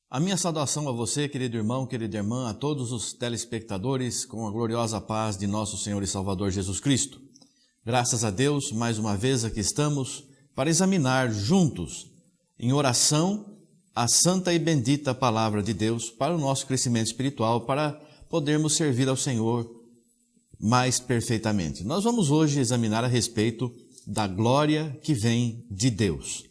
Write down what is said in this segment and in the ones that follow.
A minha saudação a você, querido irmão, querida irmã, a todos os telespectadores, com a gloriosa paz de nosso Senhor e Salvador Jesus Cristo. Graças a Deus, mais uma vez aqui estamos para examinar juntos, em oração, a santa e bendita palavra de Deus para o nosso crescimento espiritual, para podermos servir ao Senhor mais perfeitamente. Nós vamos hoje examinar a respeito da glória que vem de Deus.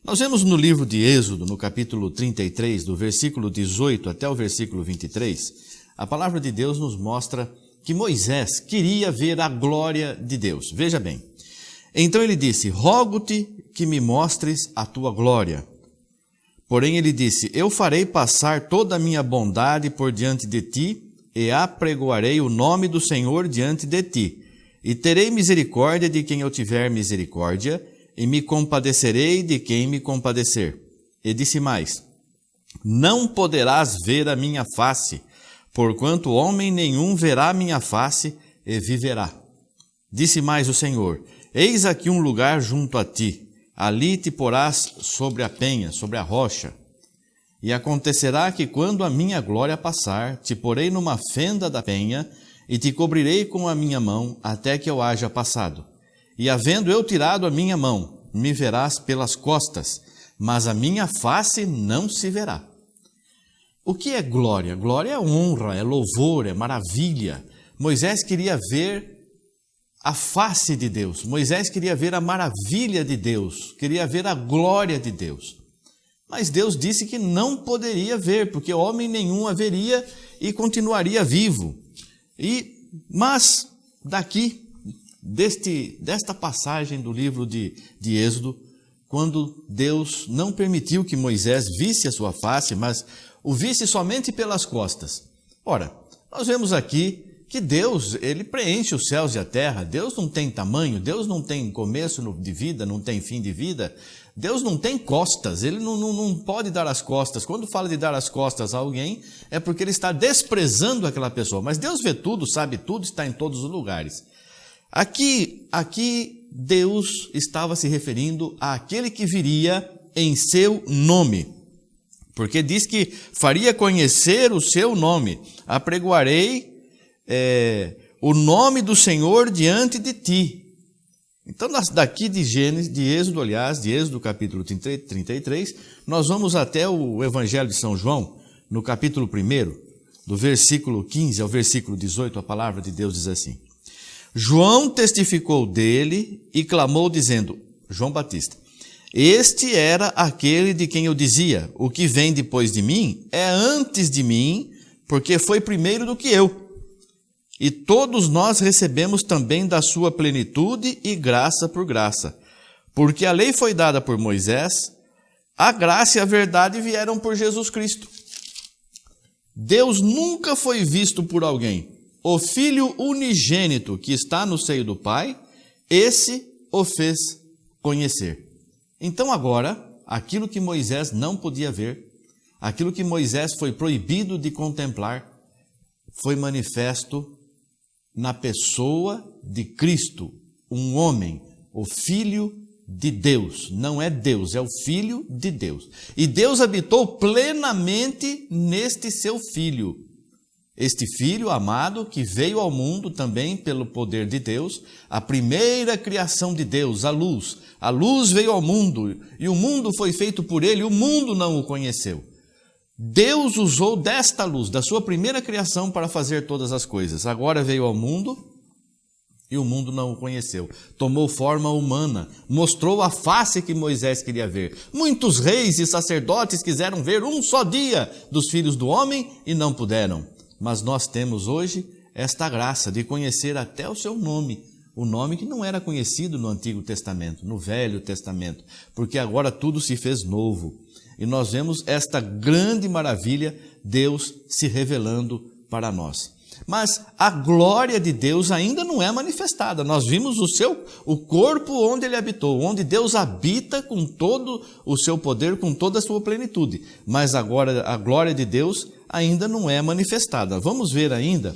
Nós vemos no livro de Êxodo, no capítulo 33, do versículo 18 até o versículo 23, a palavra de Deus nos mostra que Moisés queria ver a glória de Deus. Veja bem, então ele disse, rogo-te que me mostres a tua glória. Porém ele disse, eu farei passar toda a minha bondade por diante de ti e apregoarei o nome do Senhor diante de ti. E terei misericórdia de quem eu tiver misericórdia, e me compadecerei de quem me compadecer. E disse mais, não poderás ver a minha face, porquanto homem nenhum verá a minha face e viverá. Disse mais o Senhor, eis aqui um lugar junto a ti, ali te porás sobre a penha, sobre a rocha. E acontecerá que quando a minha glória passar, te porei numa fenda da penha, e te cobrirei com a minha mão, até que eu haja passado. E havendo eu tirado a minha mão, me verás pelas costas, mas a minha face não se verá. O que é glória? Glória é honra, é louvor, é maravilha. Moisés queria ver a face de Deus. Moisés queria ver a maravilha de Deus, queria ver a glória de Deus. Mas Deus disse que não poderia ver, porque homem nenhum a veria e continuaria vivo. Mas daqui, desta passagem do livro de Êxodo, quando Deus não permitiu que Moisés visse a sua face, mas o visse somente pelas costas. Ora, nós vemos aqui que Deus, ele preenche os céus e a terra. Deus não tem tamanho, Deus não tem começo de vida, não tem fim de vida. Deus não tem costas, ele não pode dar as costas. Quando fala de dar as costas a alguém, é porque ele está desprezando aquela pessoa. Mas Deus vê tudo, sabe tudo, está em todos os lugares. Aqui Deus estava se referindo àquele que viria em seu nome, porque diz que faria conhecer o seu nome, apregoarei o nome do Senhor diante de ti. Então, daqui de Êxodo, aliás, de Êxodo capítulo 33, nós vamos até o Evangelho de São João, no capítulo 1, do versículo 15 ao versículo 18, a palavra de Deus diz assim, João testificou dele e clamou dizendo, João Batista, este era aquele de quem eu dizia, o que vem depois de mim é antes de mim, porque foi primeiro do que eu. E todos nós recebemos também da sua plenitude e graça por graça. Porque a lei foi dada por Moisés, a graça e a verdade vieram por Jesus Cristo. Deus nunca foi visto por alguém. O Filho unigênito que está no seio do Pai, esse o fez conhecer. Então agora, aquilo que Moisés não podia ver, aquilo que Moisés foi proibido de contemplar, foi manifesto na pessoa de Cristo, um homem, o Filho de Deus. Não é Deus, é o Filho de Deus. E Deus habitou plenamente neste seu Filho. Este Filho amado que veio ao mundo também pelo poder de Deus, a primeira criação de Deus, a luz. A luz veio ao mundo e o mundo foi feito por ele, e o mundo não o conheceu. Deus usou desta luz, da sua primeira criação, para fazer todas as coisas. Agora veio ao mundo e o mundo não o conheceu. Tomou forma humana, mostrou a face que Moisés queria ver. Muitos reis e sacerdotes quiseram ver um só dia dos filhos do homem e não puderam. Mas nós temos hoje esta graça de conhecer até o seu nome, o nome que não era conhecido no Antigo Testamento, no Velho Testamento, porque agora tudo se fez novo. E nós vemos esta grande maravilha, Deus se revelando para nós. Mas a glória de Deus ainda não é manifestada. Nós vimos o corpo onde ele habitou, onde Deus habita com todo o seu poder, com toda a sua plenitude. Mas agora a glória de Deus ainda não é manifestada. Vamos ver ainda,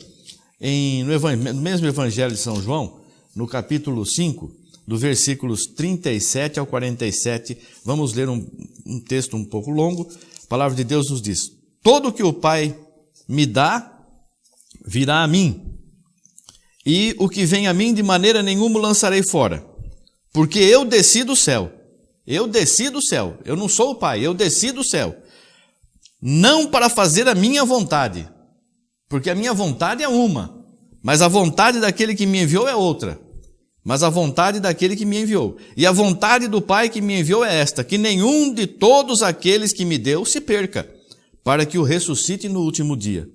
no mesmo Evangelho de São João, no capítulo 5, do versículos 37 ao 47, vamos ler um texto um pouco longo, palavra de Deus nos diz: todo que o Pai me dá, virá a mim, e o que vem a mim de maneira nenhuma o lançarei fora, porque eu desci do céu. Eu desci do céu, eu não sou o Pai, eu desci do céu, não para fazer a minha vontade, porque a minha vontade é uma, mas a vontade daquele que me enviou é outra. Mas a vontade daquele que me enviou, e a vontade do Pai que me enviou é esta: que nenhum de todos aqueles que me deu se perca, para que o ressuscite no último dia.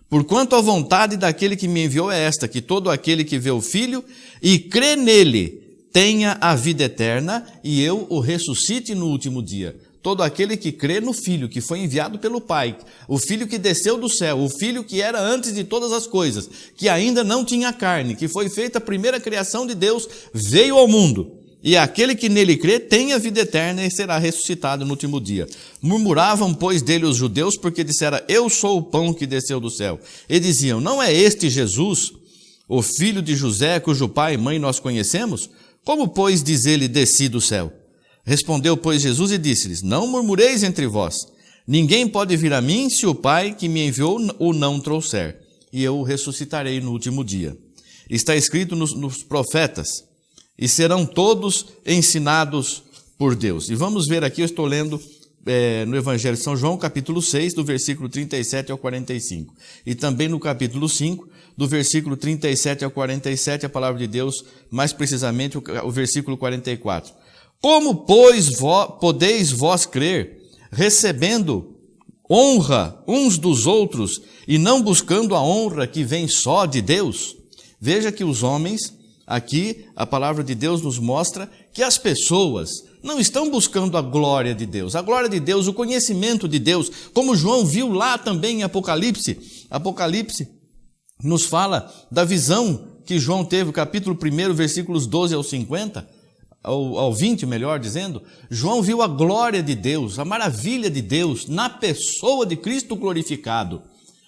Porquanto a vontade daquele que me enviou é esta: que todo aquele que vê o Filho e crê nele tenha a vida eterna, e eu o ressuscite no último dia. Todo aquele que crê no Filho, que foi enviado pelo Pai, o Filho que desceu do céu, o Filho que era antes de todas as coisas, que ainda não tinha carne, que foi feita a primeira criação de Deus, veio ao mundo. E aquele que nele crê tem a vida eterna e será ressuscitado no último dia. Murmuravam, pois, dele os judeus, porque dissera: eu sou o pão que desceu do céu. E diziam: não é este Jesus, o filho de José, cujo pai e mãe nós conhecemos? Como, pois, diz ele: desci do céu? Respondeu, pois, Jesus e disse-lhes: não murmureis entre vós. Ninguém pode vir a mim se o Pai que me enviou o não trouxer, e eu o ressuscitarei no último dia. Está escrito nos profetas: e serão todos ensinados por Deus. E vamos ver aqui, eu estou lendo no Evangelho de São João, capítulo 6, do versículo 37 ao 45. E também no capítulo 5, do versículo 37 ao 47, a palavra de Deus, mais precisamente o versículo 44. Como, pois, podeis vós crer, recebendo honra uns dos outros e não buscando a honra que vem só de Deus? Veja que os homens, aqui a palavra de Deus nos mostra que as pessoas não estão buscando a glória de Deus, o conhecimento de Deus, como João viu lá também em Apocalipse. Apocalipse nos fala da visão que João teve, capítulo 1, versículos 12 ao 50, ao 20, melhor dizendo. João viu a glória de Deus, a maravilha de Deus na pessoa de Cristo glorificado.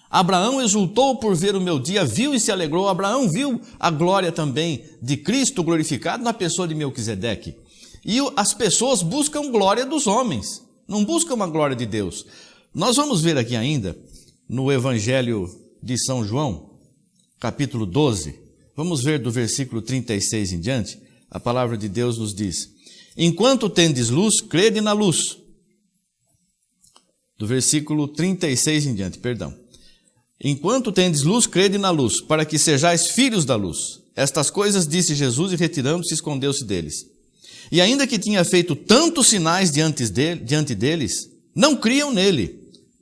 Abraão exultou por ver o meu dia, viu e se alegrou. Abraão viu a glória também de Cristo glorificado na pessoa de Melquisedeque. E as pessoas buscam glória dos homens, não buscam a glória de Deus. Nós vamos ver aqui ainda, no Evangelho de São João, capítulo 12, vamos ver do versículo 36 em diante. A palavra de Deus nos diz: enquanto tendes luz, crede na luz. Do versículo 36 em diante, perdão. Enquanto tendes luz, crede na luz, para que sejais filhos da luz. Estas coisas disse Jesus, e retirando-se, escondeu-se deles. E ainda que tinha feito tantos sinais diante deles, não criam nele,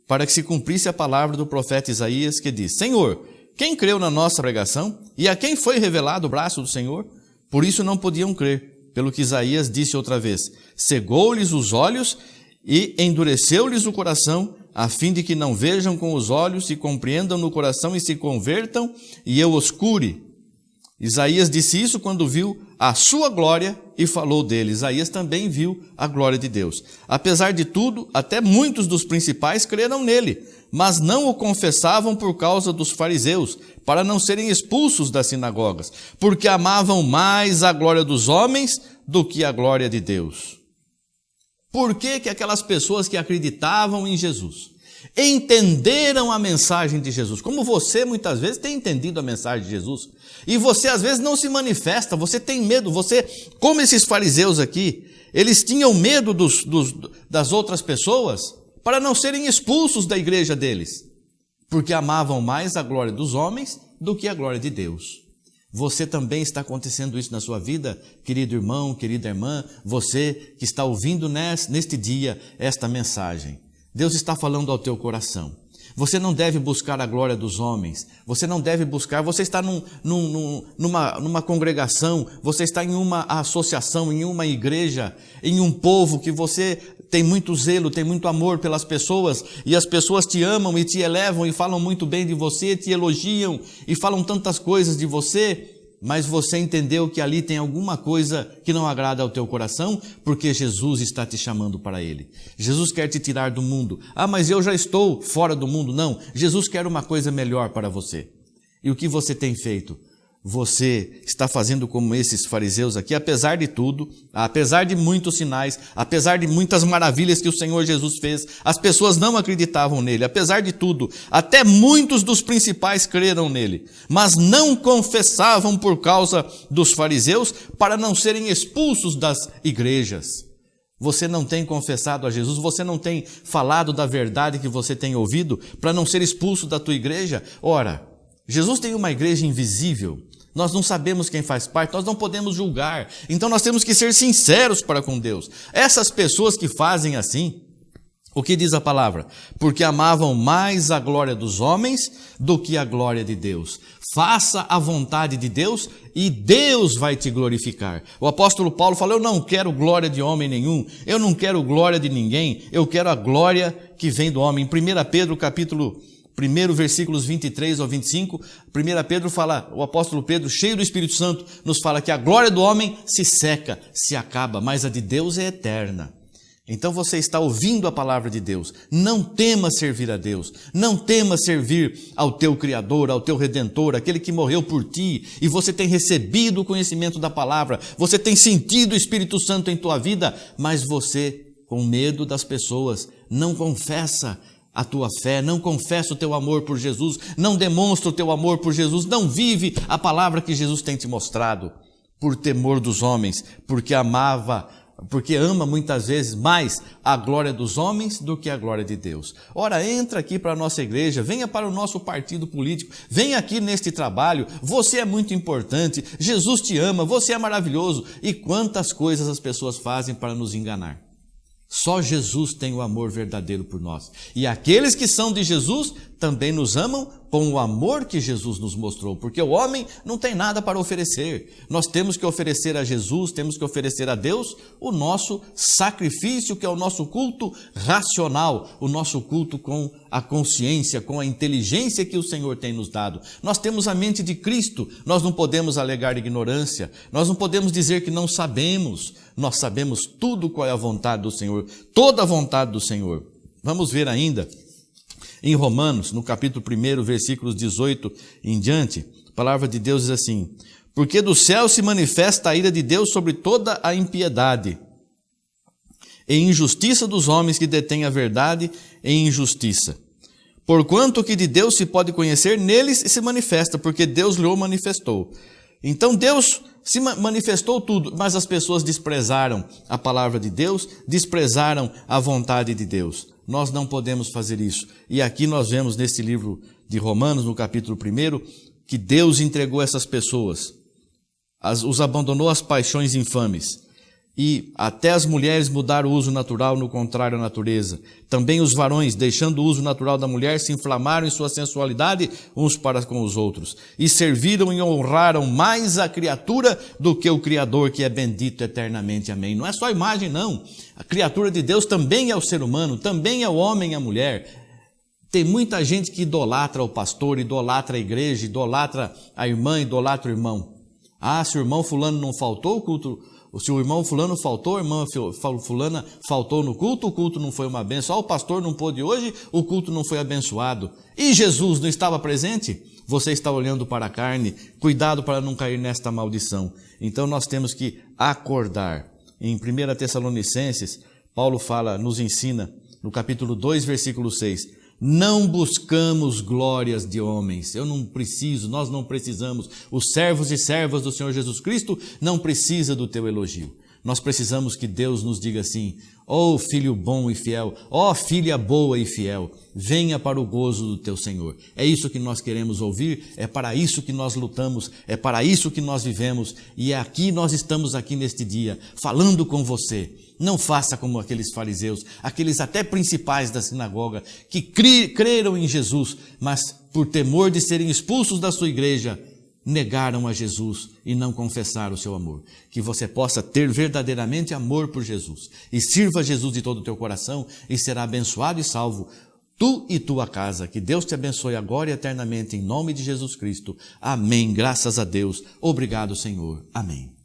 para que se cumprisse a palavra do profeta Isaías, que diz: Senhor, quem creu na nossa pregação? E a quem foi revelado o braço do Senhor? Por isso não podiam crer, pelo que Isaías disse outra vez: cegou-lhes os olhos e endureceu-lhes o coração, a fim de que não vejam com os olhos, e compreendam no coração e se convertam, e eu os cure. Isaías disse isso quando viu a sua glória e falou dele. Isaías também viu a glória de Deus. Apesar de tudo, até muitos dos principais creram nele, mas não o confessavam por causa dos fariseus, para não serem expulsos das sinagogas, porque amavam mais a glória dos homens do que a glória de Deus. Por que que aquelas pessoas que acreditavam em Jesus entenderam a mensagem de Jesus? Como você muitas vezes tem entendido a mensagem de Jesus, e você às vezes não se manifesta, você tem medo, você, como esses fariseus aqui, eles tinham medo das outras pessoas para não serem expulsos da igreja deles, porque amavam mais a glória dos homens do que a glória de Deus. Você também está acontecendo isso na sua vida, querido irmão, querida irmã, você que está ouvindo neste dia esta mensagem. Deus está falando ao teu coração. Você não deve buscar a glória dos homens, você não deve buscar, você está numa congregação, você está em uma associação, em uma igreja, em um povo que você tem muito zelo, tem muito amor pelas pessoas, e as pessoas te amam e te elevam e falam muito bem de você, te elogiam e falam tantas coisas de você, mas você entendeu que ali tem alguma coisa que não agrada ao teu coração, porque Jesus está te chamando para Ele. Jesus quer te tirar do mundo. Ah, mas eu já estou fora do mundo. Não, Jesus quer uma coisa melhor para você. E o que você tem feito? você está fazendo como esses fariseus aqui, apesar de tudo, apesar de muitos sinais, apesar de muitas maravilhas que o Senhor Jesus fez, as pessoas não acreditavam nele, apesar de tudo, até muitos dos principais creram nele, mas não confessavam por causa dos fariseus para não serem expulsos das igrejas. Você não tem confessado a Jesus, você não tem falado da verdade que você tem ouvido para não ser expulso da tua igreja? Ora, Jesus tem uma igreja invisível, nós não sabemos quem faz parte, nós não podemos julgar, então nós temos que ser sinceros para com Deus. Essas pessoas que fazem assim, o que diz a palavra? Porque amavam mais a glória dos homens do que a glória de Deus. Faça a vontade de Deus e Deus vai te glorificar. O apóstolo Paulo falou, eu não quero glória de homem nenhum, eu não quero glória de ninguém, eu quero a glória que vem do homem. Em 1 Pedro capítulo 1, versículos 23 ao 25, 1 Pedro fala, o apóstolo Pedro, cheio do Espírito Santo, nos fala que a glória do homem se seca, se acaba, mas a de Deus é eterna. Então você está ouvindo a palavra de Deus, não tema servir a Deus, não tema servir ao teu Criador, ao teu Redentor, aquele que morreu por ti, e você tem recebido o conhecimento da palavra, você tem sentido o Espírito Santo em tua vida, mas você, com medo das pessoas, não confessa a tua fé, não confessa o teu amor por Jesus, não demonstra o teu amor por Jesus, não vive a palavra que Jesus tem te mostrado, por temor dos homens, porque ama muitas vezes mais a glória dos homens do que a glória de Deus. Ora, entra aqui para a nossa igreja, venha para o nosso partido político, venha aqui neste trabalho, você é muito importante, Jesus te ama, você é maravilhoso. E quantas coisas as pessoas fazem para nos enganar. Só Jesus tem o amor verdadeiro por nós. E aqueles que são de Jesus também nos amam com o amor que Jesus nos mostrou, porque o homem não tem nada para oferecer. Nós temos que oferecer a Jesus, temos que oferecer a Deus o nosso sacrifício, que é o nosso culto racional, o nosso culto com a consciência, com a inteligência que o Senhor tem nos dado. Nós temos a mente de Cristo, nós não podemos alegar ignorância, nós não podemos dizer que não sabemos, nós sabemos tudo qual é a vontade do Senhor, toda a vontade do Senhor. Vamos ver ainda em Romanos, no capítulo 1, versículos 18 em diante, a palavra de Deus diz assim, porque do céu se manifesta a ira de Deus sobre toda a impiedade e injustiça dos homens que detêm a verdade em injustiça. Porquanto o que de Deus se pode conhecer, neles se manifesta, porque Deus lhe o manifestou. Então Deus se manifestou tudo, mas as pessoas desprezaram a palavra de Deus, desprezaram a vontade de Deus. Nós não podemos fazer isso. E aqui nós vemos nesse livro de Romanos, no capítulo 1, que Deus entregou essas pessoas, os abandonou às paixões infames. E até as mulheres mudaram o uso natural no contrário à natureza. Também os varões, deixando o uso natural da mulher, se inflamaram em sua sensualidade uns para com os outros. E serviram e honraram mais a criatura do que o Criador, que é bendito eternamente. Amém. Não é só a imagem, não. A criatura de Deus também é o ser humano, também é o homem e a mulher. Tem muita gente que idolatra o pastor, idolatra a igreja, idolatra a irmã, idolatra o irmão. Ah, se o irmão fulano não faltou o culto... Se o irmão fulano faltou, a irmã fulana faltou no culto, o culto não foi uma bênção. O pastor não pôde hoje, o culto não foi abençoado. E Jesus não estava presente? Você está olhando para a carne, cuidado para não cair nesta maldição. Então nós temos que acordar. Em 1 Tessalonicenses, Paulo nos ensina, no capítulo 2, versículo 6, não buscamos glórias de homens. Eu não preciso, nós não precisamos. Os servos e servas do Senhor Jesus Cristo não precisam do teu elogio. Nós precisamos que Deus nos diga assim, ó filho bom e fiel, ó filha boa e fiel, venha para o gozo do teu Senhor. É isso que nós queremos ouvir, é para isso que nós lutamos, é para isso que nós vivemos, e é aqui nós estamos aqui neste dia, falando com você. Não faça como aqueles fariseus, aqueles até principais da sinagoga, que creram em Jesus, mas por temor de serem expulsos da sua igreja, negaram a Jesus e não confessaram o seu amor. Que você possa ter verdadeiramente amor por Jesus e sirva Jesus de todo o teu coração e será abençoado e salvo, tu e tua casa. Que Deus te abençoe agora e eternamente em nome de Jesus Cristo. Amém. Graças a Deus. Obrigado, Senhor. Amém.